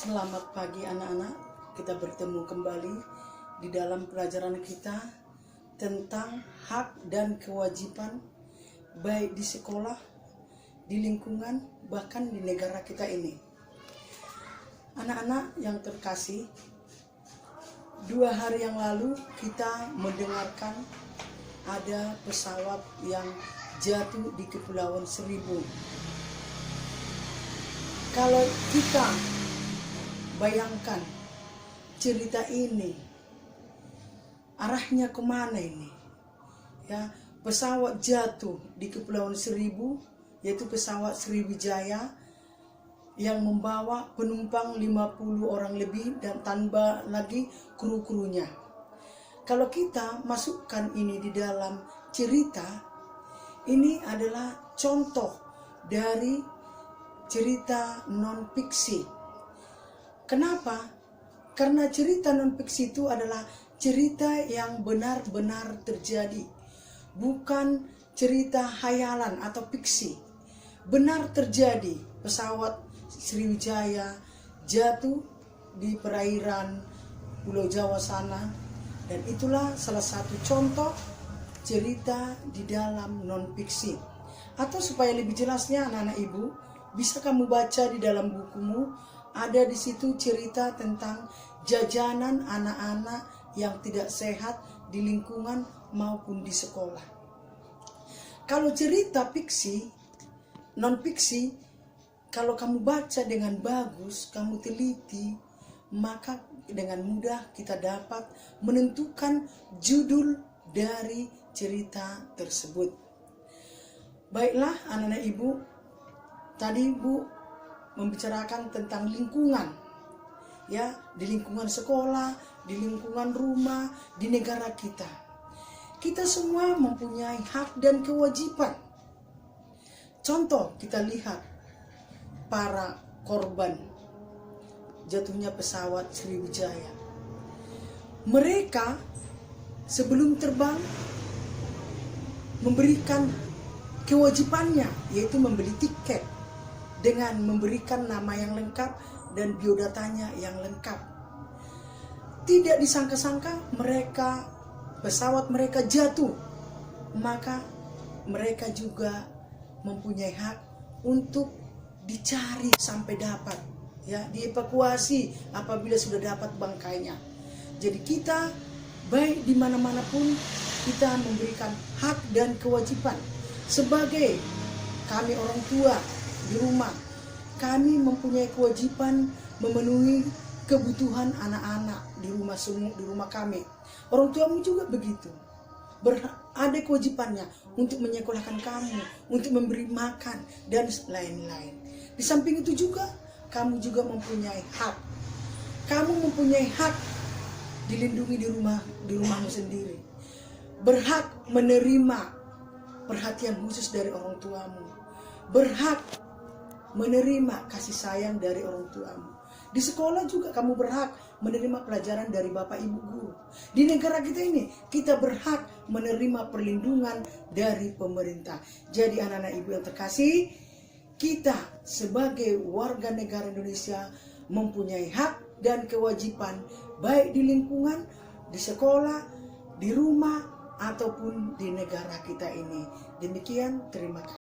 Selamat pagi anak-anak, kita bertemu kembali di dalam pelajaran kita tentang hak dan kewajiban baik di sekolah, di lingkungan, bahkan di negara kita ini. Anak-anak yang terkasih, 2 hari yang lalu kita mendengarkan ada pesawat yang jatuh di Kepulauan Seribu. Kalau kita bayangkan cerita ini, arahnya kemana ini? Ya, pesawat jatuh di Kepulauan Seribu, yaitu pesawat Sriwijaya yang membawa penumpang 50 orang lebih dan tambah lagi kru-krunya. Kalau kita masukkan ini di dalam cerita, ini adalah contoh dari cerita non-fiksi. Kenapa? Karena cerita non-fiksi itu adalah cerita yang benar-benar terjadi. Bukan cerita hayalan atau fiksi. Benar terjadi, pesawat Sriwijaya jatuh di perairan Pulau Jawa sana. Dan itulah salah satu contoh cerita di dalam non-fiksi. Atau supaya lebih jelasnya anak-anak ibu, bisa kamu baca di dalam bukumu. Ada di situ cerita tentang jajanan anak-anak yang tidak sehat di lingkungan maupun di sekolah. Kalau cerita fiksi, non-fiksi, kalau kamu baca dengan bagus, kamu teliti, maka dengan mudah kita dapat menentukan judul dari cerita tersebut. Baiklah anak-anak ibu, tadi ibu membicarakan tentang lingkungan, ya, di lingkungan sekolah, di lingkungan rumah, di negara kita. Kita semua mempunyai hak dan kewajiban. Contoh kita lihat para korban jatuhnya pesawat Sriwijaya. Mereka sebelum terbang memberikan kewajibannya, yaitu membeli tiket dengan memberikan nama yang lengkap dan biodatanya yang lengkap. Tidak disangka-sangka pesawat mereka jatuh, maka mereka juga mempunyai hak untuk dicari sampai dapat, ya, dievakuasi apabila sudah dapat bangkainya. Jadi kita baik di mana-mana pun kita memberikan hak dan kewajiban. Sebagai kami orang tua di rumah, kami mempunyai kewajiban memenuhi kebutuhan anak-anak di rumah kami. Orang tuamu juga begitu. Ada kewajibannya untuk menyekolahkan kamu, untuk memberi makan dan lain-lain. Di samping itu juga kamu juga mempunyai hak. Kamu mempunyai hak dilindungi di rumahmu sendiri. Berhak menerima perhatian khusus dari orang tuamu. Berhak menerima kasih sayang dari orang tuamu. Di sekolah juga kamu berhak menerima pelajaran dari bapak ibu guru. Di negara kita ini, kita berhak menerima perlindungan dari pemerintah. Jadi anak-anak ibu yang terkasih, kita sebagai warga negara Indonesia mempunyai hak dan kewajiban baik di lingkungan, di sekolah, di rumah, ataupun di negara kita ini. Demikian, terima kasih.